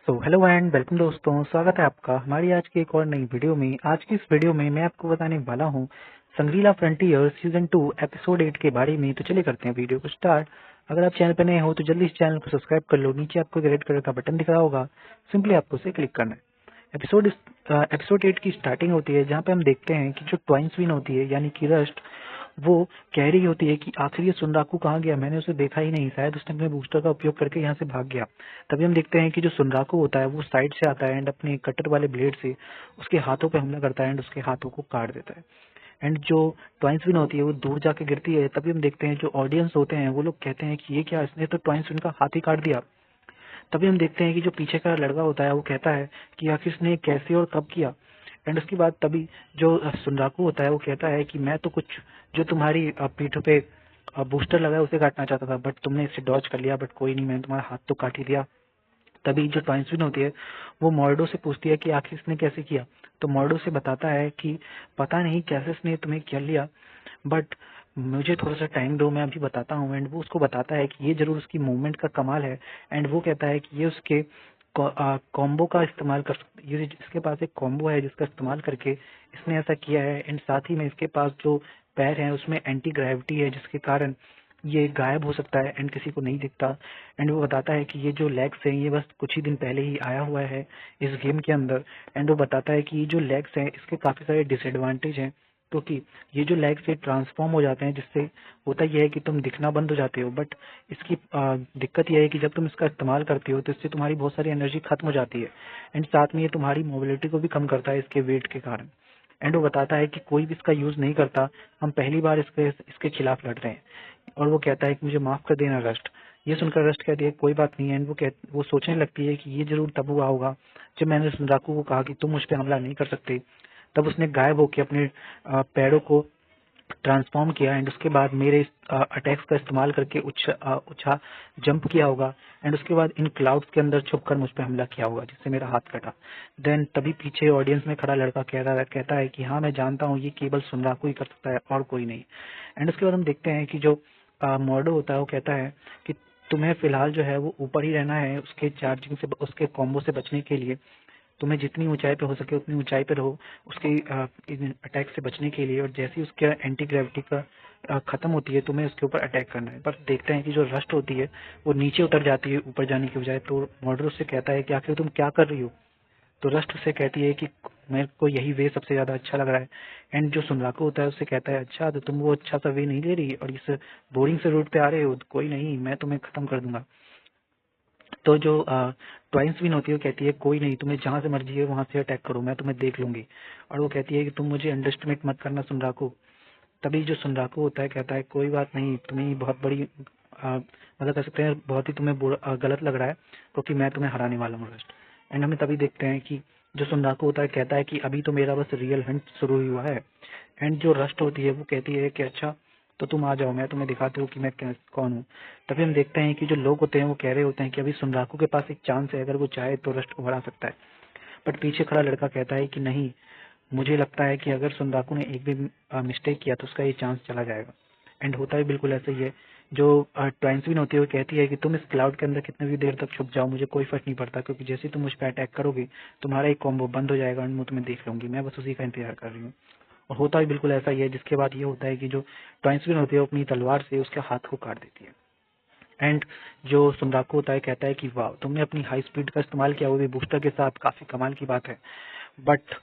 Hello and welcome दोस्तों, स्वागत है आपका हमारी आज की एक और नई वीडियो में। आज की इस वीडियो में मैं आपको बताने वाला हूँ संग्रीला फ्रंटियर सीजन 2 एपिसोड 8 के बारे में। तो चलिए करते हैं वीडियो को स्टार्ट। अगर आप चैनल पर नए हो तो जल्दी इस चैनल को सब्सक्राइब कर लो। नीचे आपको एक रेड कलर का बटन दिख रहा होगा, सिंपली आपको उसे क्लिक करना है। एपिसोड 8 की स्टार्टिंग होती है जहाँ पे हम देखते हैं कि जो ट्वाइंसविन होती है यानी कि रस्ट, वो कह रही होती है कि आखिर ये सुनराकू कहाँ गया, मैंने उसे देखा ही नहीं, शायद उसने अपने बूस्टर का उपयोग करके यहाँ से भाग गया। तभी हम देखते हैं कि जो सुनराकू होता है वो साइड से आता है एंड अपने कटर वाले ब्लेड से उसके हाथों पे हमला करता है एंड उसके हाथों को काट देता है। एंड जो ट्वाइंसविन होती है वो दूर जाके गिरती है। तभी हम देखते हैं जो ऑडियंस होते हैं वो लोग कहते हैं कि ये क्या, इसने तो ट्वाइंसविन का हाथ ही काट दिया। तभी हम देखते हैं कि जो पीछे का लड़का होता है वो कहता है कि आखिर इसने कैसे और कब किया। एंड उसके बाद तभी जो सुनराकू होता है वो कहता है कि मैं तो कुछ जो तुम्हारी पीठों पे बूस्टर लगा है उसे काटना चाहता था, बट तुमने इसे डॉज कर लिया, बट कोई नहीं, मैंने तुम्हारा हाथ तो काट ही दिया। तभी जो ट्वाइंसविन होती है वो मॉर्डो से पूछती है कि आखिर इसने कैसे किया। तो मॉर्डो से बताता है कि पता नहीं कैसे इसने तुम्हें कर लिया, बट मुझे थोड़ा सा टाइम दो, मैं अभी बताता हूँ। एंड वो उसको बताता है कि ये जरूर उसकी मूवमेंट का कमाल है। एंड वो कहता है कि ये उसके कॉम्बो का इस्तेमाल कर ये इसके पास एक कॉम्बो है जिसका इस्तेमाल करके इसने ऐसा किया है। एंड साथ ही में इसके पास जो पैर है उसमें एंटी ग्रेविटी है जिसके कारण ये गायब हो सकता है एंड किसी को नहीं दिखता। एंड वो बताता है कि ये जो लेग्स हैं ये बस कुछ ही दिन पहले ही आया हुआ है इस गेम के अंदर। एंड वो बताता है कि ये जो लेग्स हैं इसके काफी सारे डिसएडवांटेज हैं, क्योंकि ये जो लेग्स से ट्रांसफॉर्म हो जाते हैं जिससे होता यह है कि तुम दिखना बंद हो जाते हो। बट इसकी दिक्कत यह है कि जब तुम इसका इस्तेमाल करते हो तो इससे तुम्हारी बहुत सारी एनर्जी खत्म हो जाती है। एंड साथ में ये तुम्हारी मोबिलिटी को भी कम करता है इसके वेट के कारण। एंड वो बताता है कि कोई भी इसका यूज नहीं करता, हम पहली बार इसके खिलाफ लड़ रहे हैं। और वो कहता है कि मुझे माफ कर देना रस्ट। ये सुनकर रस्ट कहती है कोई बात नहीं है। एंड वो सोचने लगती है कि ये जरूर तब हुआ होगा जब मैंने सुनराकू को कहा कि तुम मुझ पर हमला नहीं कर सकते। तब उसने गायब होकर अपने पैरों को ट्रांसफॉर्म किया एंड उसके बाद मेरे अटैक्स का इस्तेमाल करके उछा जंप किया होगा। एंड उसके बाद इन क्लाउड्स के अंदर छुपकर मुझ पर हमला किया होगा जिससे मेरा हाथ कटा। देन तभी पीछे ऑडियंस में खड़ा लड़का कहता है कि हाँ मैं जानता हूँ, ये केवल सुनराकू ही कर सकता है और कोई नहीं। एंड उसके बाद हम देखते हैं कि जो मॉर्डो होता है वो कहता है कि तुम्हें फिलहाल जो है वो ऊपर ही रहना है उसके चार्जिंग से, उसके कॉम्बो से बचने के लिए। तुम्हें जितनी ऊंचाई पे हो सके उतनी ऊंचाई पे रहो उसके अटैक से बचने के लिए। और जैसे ही उसके एंटी ग्रेविटी का खत्म होती है तुम्हें उसके ऊपर अटैक करना है। पर देखते हैं कि जो रस्ट होती है वो नीचे उतर जाती है ऊपर जाने की बजाय। तो मॉर्डर उससे कहता है कि आखिर तुम क्या कर रही हो। तो रस्ट उससे कहती है कि मेरे को यही वे सबसे ज्यादा अच्छा लग रहा है। एंड जो सुनराको होता है उससे कहता है अच्छा तो तुम वो अच्छा सा वे नहीं ले रही और इस बोरिंग से रूट पे आ रहे हो, तो कोई नहीं, मैं तुम्हें खत्म कर दूंगा। तो जो ट्वाइंसविन होती है वो कहती है कोई नहीं, तुम्हें जहां से मर्जी है वहां से अटैक करो, मैं तुम्हें देख लूंगी। और वो कहती है कि तुम मुझे अंडरस्टिमेट मत करना सुनराको। तभी जो सुनराको होता है कहता है कोई बात नहीं, तुम्हें बहुत बड़ी मतलब कह सकते हैं बहुत ही तुम्हें गलत लग रहा है क्योंकि मैं तुम्हें हराने वाला हूँ रस्ट। एंड हमें तभी देखते हैं कि जो सुनराको होता है कहता है कि अभी तो मेरा बस रियल हंट शुरू ही हुआ है। एंड जो रस्ट होती है वो कहती है कि अच्छा तो तुम आ जाओ, मैं तुम्हें दिखाती हूँ कि मैं कौन हूँ। तभी हम देखते हैं कि जो लोग होते हैं वो कह रहे होते हैं कि अभी सुनराको के पास एक चांस है, अगर वो चाहे तो रस्ट को हरा सकता है। बट पीछे खड़ा लड़का कहता है कि नहीं, मुझे लगता है कि अगर सुनराकू ने एक भी मिस्टेक किया तो उसका ये चांस चला जाएगा। एंड होता है बिल्कुल ऐसा ही है। जो ट्वाइंसविन होती है वो कहती है कि तुम इस क्लाउड के अंदर कितने भी देर तक छुप जाओ, मुझे कोई फर्क नहीं पड़ता, क्योंकि जैसे ही तुम मुझ पर अटैक करोगे तुम्हारा एक कॉम्बो बंद हो जाएगा और मैं तुम्हें देख लूंगी, मैं बस उसी का इंतजार कर रही हूँ। और होता भी बिल्कुल ऐसा ही है, जिसके बाद ये होता है कि जो ट्वाइंसविन होती है वो अपनी तलवार से उसके हाथ को काट देती है। एंड जो सुनराको होता है कहता है कि वाह, तुमने अपनी हाई स्पीड का इस्तेमाल किया वो भी बूस्टर के साथ, काफी कमाल की बात है। बट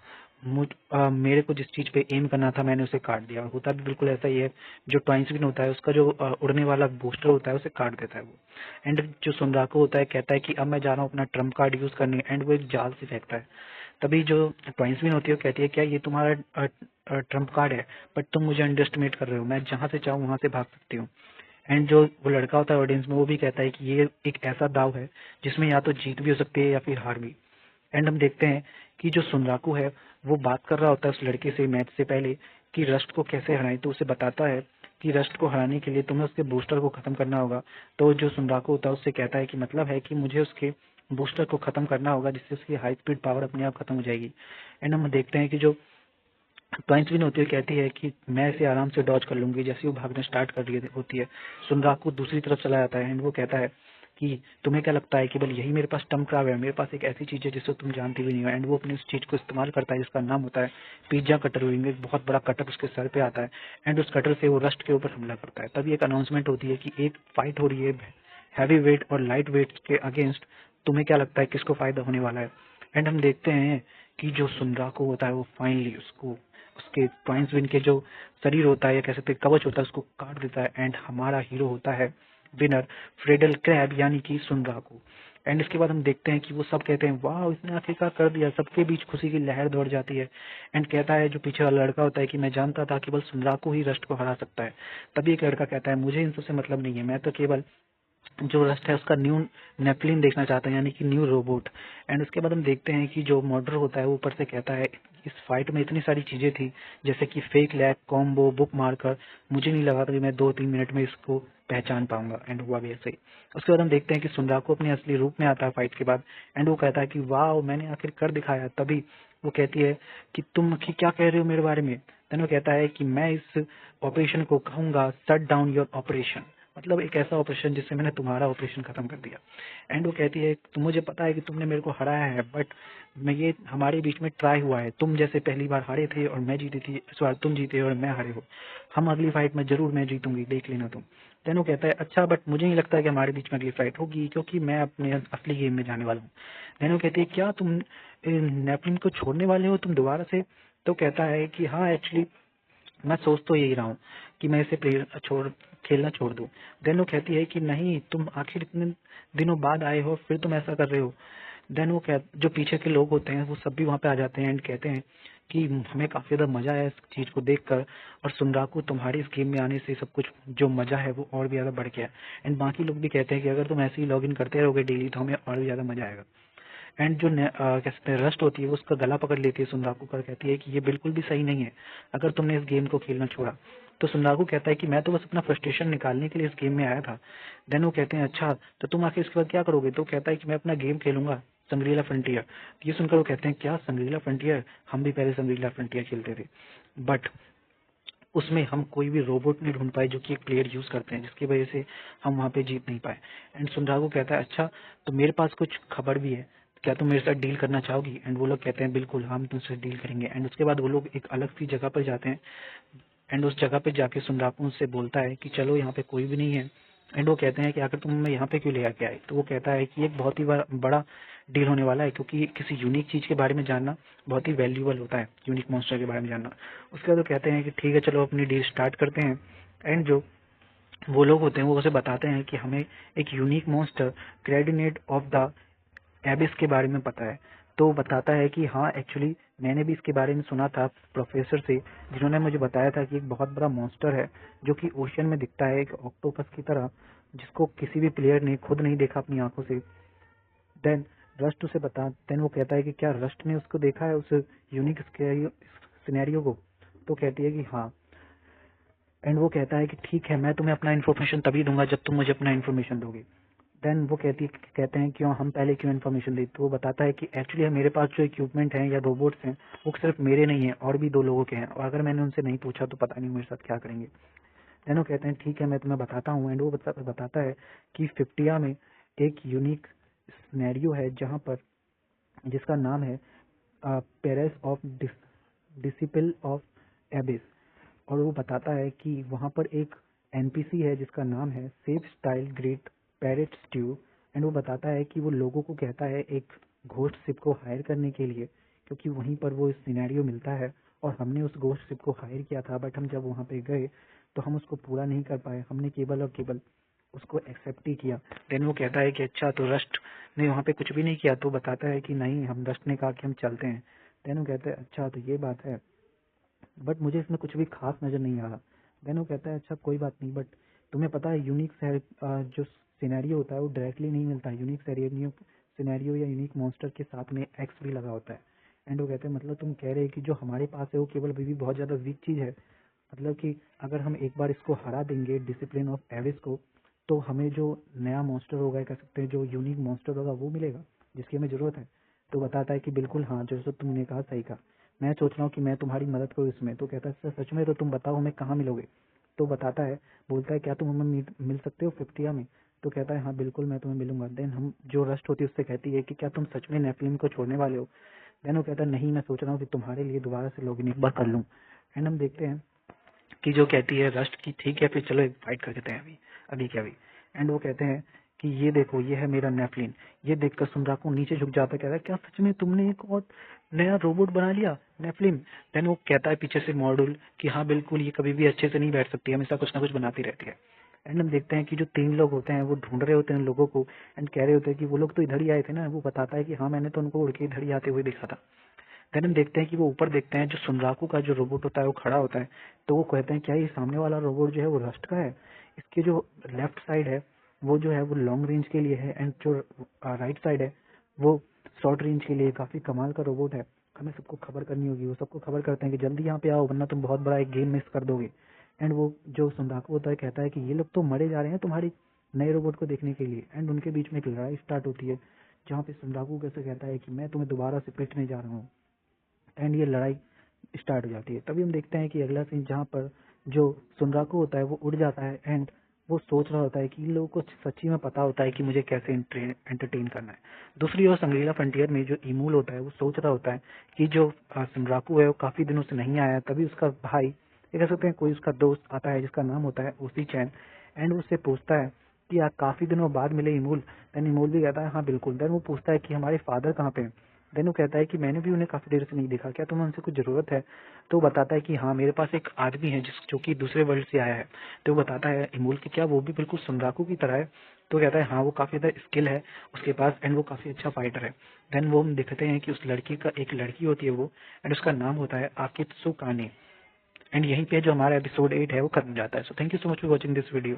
मेरे को जिस चीज पे एम करना था मैंने उसे काट दिया। और होता भी बिल्कुल ऐसा ही है, जो ट्वाइंसविन होता है उसका जो उड़ने वाला बूस्टर होता है उसे काट देता है वो। एंड जो सुनराको होता है कहता है कि अब मैं जा रहा हूँ अपना ट्रम्प कार्ड यूज करने। एंड वो एक जाल से फेंकता है। तभी जो ट्वाइंसविन होती है वो कहती है क्या ये तुम्हारा ट्रम्प कार्ड है, बट तुम मुझे अंडरस्टिमेट कर रहे हो, मैं जहां से चाहूँ वहां से भाग सकती हूँ। एंड जो वो लड़का होता है ऑडियंस में वो भी कहता है कि ये एक ऐसा दाव है जिसमें या तो जीत भी हो सकती है या फिर हार भी। एंड हम देखते हैं कि जो सुनराकू है वो बात कर रहा होता है उस लड़के से मैच से पहले कि रस्ट को कैसे हराएं। तो उसे बताता है कि रस्ट को हराने के लिए तुम्हें उसके बूस्टर को खत्म करना होगा। तो जो सुनराकू होता है उससे कहता है कि मतलब है कि मुझे उसके बूस्टर को खत्म करना होगा जिससे उसकी हाई स्पीड पावर अपने आप खत्म हो जाएगी। एंड हम देखते हैं कि जो ट्वाइंसविन होती है कहती है कि मैं इसे आराम से डॉज कर लूंगी। जैसे वो भागना स्टार्ट कर रही होती है सुनराकू दूसरी तरफ चला जाता है। एंड वो कहता है कि तुम्हें क्या लगता है कि केवल यही मेरे पास टर्म क्राब है, मेरे पास एक ऐसी चीज़ है जिसको तुम जानती भी नहीं हो। एंड वो अपनी उस चीज़ को इस्तेमाल करता है जिसका नाम होता है पिज्जा कटर विंग। एक बहुत बड़ा कटर उसके सर पे आता है एंड उस कटर से वो रस्ट के ऊपर हमला करता है। तभी एक अनाउंसमेंट होती है कि एक फाइट हो रही है हैवी वेट और लाइट वेट के अगेंस्ट। तुम्हें क्या लगता है किसको फायदा होने वाला है? एंड हम देखते हैं कि जो सुनराको होता है वो फाइनली उसको उसके ट्वाइंस विन के जो शरीर होता है या कह सकते हैं कवच होता है उसको काट देता है। एंड हमारा हीरो होता है विनर फ्रेडल क्रैब यानी कि सुनराको। एंड इसके बाद हम देखते हैं कि वो सब कहते हैं वाह इसने आखिरकार कर दिया, सबके बीच खुशी की लहर दौड़ जाती है। एंड कहता है जो पीछे वाला लड़का होता है कि मैं जानता था केवल सुनराको ही रस्ट को हरा सकता है। तभी एक लड़का कहता है मुझे इन सबसे मतलब नहीं है, मैं तो केवल जो रस्ट है उसका न्यू नेपलिन देखना चाहते हैं यानी कि न्यू रोबोट। एंड उसके बाद हम देखते हैं कि जो मॉडर होता है वो ऊपर से कहता है इस फाइट में इतनी सारी चीजें थी जैसे कि fake lag combo book marker, मुझे नहीं लगा था कि मैं 2-3 मिनट में इसको पहचान पाऊंगा। एंड हुआ भी ऐसे ही। उसके बाद हम देखते हैं कि सुनराको अपने असली रूप में आता है फाइट के बाद। एंड वो कहता है कि वाह मैंने आखिर कर दिखाया। तभी वो कहती है कि तुम कि क्या कह रहे हो मेरे बारे में? देन वो कहता है कि मैं इस ऑपरेशन को कहूंगा शट डाउन योर ऑपरेशन, मतलब एक ऐसा ऑपरेशन जिससे मैंने तुम्हारा ऑपरेशन खत्म कर दिया। एंड वो कहती है तुम मुझे पता है कि तुमने मेरे को हराया है बट मैं ये हमारे बीच में ट्राई हुआ है, तुम जैसे पहली बार हारे थे और मैं जीती थी, इस बार तुम जीते और मैं हारे हो। हम अगली फाइट में जरूर मैं जीतूंगी, देख लेना तुम। देन वो कहता है अच्छा बट मुझे नहीं लगता कि हमारे बीच में अगली फाइट होगी क्योंकि मैं अपने असली गेम में जाने वाला हूँ। देन वो कहती है क्या तुम नेपलिन को छोड़ने वाले हो तुम दोबारा से? तो कहता है कि हाँ एक्चुअली मैं सोच तो यही रहा हूँ कि मैं इसे खेलना छोड़ दूं। देन वो कहती है कि नहीं तुम आखिर इतने दिनों बाद आए हो फिर तुम ऐसा कर रहे हो। देन वो जो पीछे के लोग होते हैं वो सब भी वहाँ पे आ जाते हैं एंड कहते हैं कि हमें काफी ज्यादा मजा आया इस चीज को देखकर और सुनराकू तुम्हारे इस गेम में आने से सब कुछ जो मजा है वो और भी ज्यादा बढ़ गया। एंड बाकी लोग भी कहते हैं कि अगर तुम ऐसे ही लॉग इन करते रहोगे डेली तो हमें और भी ज्यादा मजा आएगा। एंड जो कहते हैं रस्ट होती है वो उसका गला पकड़ लेती है सुनराकू का, कहती है कि ये बिल्कुल भी सही नहीं है अगर तुमने इस गेम को खेलना छोड़ा। तो सुनराकू कहता है कि मैं तो बस अपना फ्रस्ट्रेशन निकालने के लिए इस गेम में आया था। देन वो कहते हैं अच्छा तो तुम आखिर इसके बाद क्या करोगे? तो कहता है कि मैं अपना गेम खेलूंगा संग्रीला फ्रंटियर। ये सुनकर वो कहते हैं क्या संग्रीला फ्रंटियर? हम भी पहले संग्रीला फ्रंटियर खेलते थे बट उसमें हम कोई भी रोबोट नहीं ढूंढ पाए जो कि एक प्लेयर यूज करते हैं जिसकी वजह से हम वहाँ पे जीत नहीं पाए। एंड सुनरागो कहता है अच्छा तो मेरे पास कुछ खबर भी है, क्या तुम मेरे साथ डील करना चाहोगी? एंड वो लोग कहते हैं बिल्कुल हम तुमसे डील करेंगे। एंड उसके बाद वो लोग एक अलग सी जगह पर जाते हैं एंड उस जगह पे जाके सुनराकू से बोलता है कि चलो यहाँ पे कोई भी नहीं है। एंड वो कहते हैं कि आखिर तुम हमें यहाँ पे क्यों ले आके आए? तो वो कहता है कि एक बहुत ही बड़ा डील होने वाला है क्योंकि किसी यूनिक चीज के बारे में जानना बहुत ही वैल्यूबल होता है, यूनिक मॉन्स्टर के बारे में जानना। उसके बाद वो कहते हैं कि ठीक है चलो अपनी डील स्टार्ट करते हैं। एंड जो वो लोग होते हैं वो उसे बताते हैं कि हमें एक यूनिक मॉन्स्टर क्रेडिनेट ऑफ द एबिस के बारे में पता है। तो वो बताता है कि हाँ एक्चुअली मैंने भी इसके बारे में सुना था प्रोफेसर से, जिन्होंने मुझे बताया था कि एक बहुत बड़ा मॉन्स्टर है जो कि ओशन में दिखता है एक ऑक्टोपस की तरह, जिसको किसी भी प्लेयर ने खुद नहीं देखा अपनी आंखों से। देन रस्ट उसे देन वो कहता है कि क्या रस्ट ने उसको देखा है उस यूनिक सिनेरियो को? तो कहती है कि हाँ। एंड वो कहता है कि ठीक है मैं तुम्हें अपना इन्फॉर्मेशन तभी दूंगा जब तुम मुझे अपना इन्फॉर्मेशन दोगे। देन वो कहते हैं क्यों हम पहले क्यों इन्फॉर्मेशन दी? तो वो बताता है कि एक्चुअली मेरे पास जो इक्विपमेंट हैं या रोबोट्स हैं वो सिर्फ मेरे नहीं है और भी 2 लोगों के हैं और अगर मैंने उनसे नहीं पूछा तो पता नहीं मेरे साथ क्या करेंगे। देन वो कहते हैं ठीक है मैं तुम्हें बताता हूँ। एंड वो बताता है कि फिफ्टिया में एक यूनिक सिनेरियो है जहाँ पर जिसका नाम है पेरेस ऑफ डिसिपल ऑफ एबिस। और वो बताता है कि वहाँ पर एक एनपीसी है जिसका नाम है safe style great parrot stew. And वो बताता है कि वो लोगों को कहता है एक घोस्ट शिप को हायर करने के लिए क्योंकि वहीं पर वो सिनेरियो मिलता है और हमने उस घोस्ट शिप को हायर किया था बट हम जब वहाँ पे गए तो हम उसको पूरा नहीं कर पाए, हमने केवल और केवल उसको एक्सेप्ट ही किया। देन वो कहता है कि अच्छा तो रस्ट ने वहाँ पे कुछ भी नहीं किया? तो बताता है कि नहीं, हम रस्ट ने कहा कि हम चलते हैं। देन वो कहते हैं अच्छा तो ये बात है बट मुझे इसमें कुछ भी खास नजर नहीं आ रहा। देन वो कहता है अच्छा कोई बात नहीं बट तुम्हें पता है यूनिक जो सिनेरियो होता है वो डायरेक्टली नहीं मिलता है, यूनिक सिनेरियो या यूनिक मॉन्स्टर के साथ में एक्स भी लगा होता है। एंड वो कहते हैं मतलब तुम कह रहे हैं कि जो हमारे पास है वो केवल अभी भी बहुत ज्यादा वीक चीज है, मतलब कि अगर हम एक बार इसको हरा देंगे डिसिप्लिन ऑफ एविस को तो हमें जो नया मॉन्स्टर होगा कह सकते हैं जो यूनिक मॉन्स्टर होगा वो मिलेगा जिसकी हमें जरूरत है। तो बताता है कि बिल्कुल हाँ जो सब तुमने कहा सही कहा, मैं सोच रहा हूँ कि मैं तुम्हारी मदद करूँ इसमें। तो कहता है सर सच में? तो तुम बताओ हमें कहाँ मिलोगे? तो बताता है बोलता है क्या तुम हमें मिल सकते हो फिफ्टिया में? तो कहता है हाँ बिल्कुल मैं तुम्हें मिलूंगा। देन हम जो रस्ट होती है उससे कहती है कि क्या तुम सच में नेफिलिम को छोड़ने वाले हो। देन वो कहता है नहीं, मैं सोच रहा हूँ कि तुम्हारे लिए दोबारा से लॉगिन एक बार कर लूँ। एंड हम देखते हैं कि जो कहती है रस्ट की ठीक है फिर चलो एक फाइट कर देते हैं अभी अभी क्या अभी। एंड वो कहते हैं कि ये देखो ये है मेरा नेफलिन। ये देखकर सुनराकू नीचे झुक जाता है, कहता है क्या सच में तुमने एक और नया रोबोट बना लिया नेफलिन। देन वो कहता है पीछे से मॉड्यूल कि हाँ बिल्कुल ये कभी भी अच्छे से नहीं बैठ सकती, हमेशा कुछ ना कुछ बनाती रहती है। एंड हम देखते हैं कि जो 3 लोग होते हैं वो ढूंढ रहे होते हैं लोगों को एंड कह रहे होते हैं कि वो लोग तो इधर ही आए थे ना। वो बताता है कि हाँ मैंने तो उनको उड़ के इधर ही आते हुए देखा था। देन हम देखते हैं कि वो ऊपर देखते हैं जो सुनराकू का जो रोबोट होता है वो खड़ा होता है। तो वो कहते हैं क्या ये सामने वाला रोबोट जो है वो रस्ट का है। इसके जो लेफ्ट साइड है वो जो है वो लॉन्ग रेंज के लिए है एंड जो राइट साइड है वो शॉर्ट रेंज के लिए। काफी कमाल का रोबोट है, हमें सबको खबर करनी होगी। वो सबको खबर करते हैं कि जल्दी यहाँ पे आओ वरना तुम बहुत बड़ा एक गेम मिस कर दोगे। एंड वो जो सुनराकू होता है कहता है कि ये लोग तो मरे जा रहे हैं तुम्हारी नए रोबोट को देखने के लिए। एंड उनके बीच में एक लड़ाई स्टार्ट होती है जहाँ पे सुनराकू कैसे कहता है कि मैं तुम्हें दोबारा से पिटने जा रहा हूँ। एंड ये लड़ाई स्टार्ट हो जाती है। तभी हम देखते हैं कि अगला सीन जहाँ पर जो सुनराकू होता है वो उड़ जाता है एंड वो सोच रहा होता है कि इन लोगों को सच्ची में पता होता है कि मुझे कैसे एंटरटेन करना है। दूसरी ओर संग्रीला फ्रंटियर में जो इमूल होता है वो सोच रहा होता है कि जो सुनराकू है वो काफी दिनों से नहीं आया। तभी उसका भाई ये कह सकते हैं कोई उसका दोस्त आता है जिसका नाम होता है ओसी चैन। एंड उससे पूछता है कि आप काफी दिनों बाद मिले इमूल। देन इमूल भी कहता है हाँ बिल्कुल। देन वो पूछता है कि हमारे फादर कहाँ पे हैं। देन वो कहता है कि मैंने भी उन्हें काफी देर से नहीं देखा, क्या तुम्हें उनसे कुछ जरूरत है। तो वो बताता है कि हाँ मेरे पास एक आदमी है जो कि दूसरे वर्ल्ड से आया है। तो वो बताता है इमूल की क्या वो भी बिल्कुल सुनराकू की तरह है। तो कहता है हाँ वो काफी ज्यादा स्किल है उसके पास एंड वो काफी अच्छा फाइटर है। देन वो हम देखते हैं कि उस लड़की का एक लड़की होती है वो एंड उसका नाम होता है आकित्सु काने। एंड यहीं पे जो हमारा एपिसोड 8 है वो खत्म जाता है। So thank you so much for watching this video.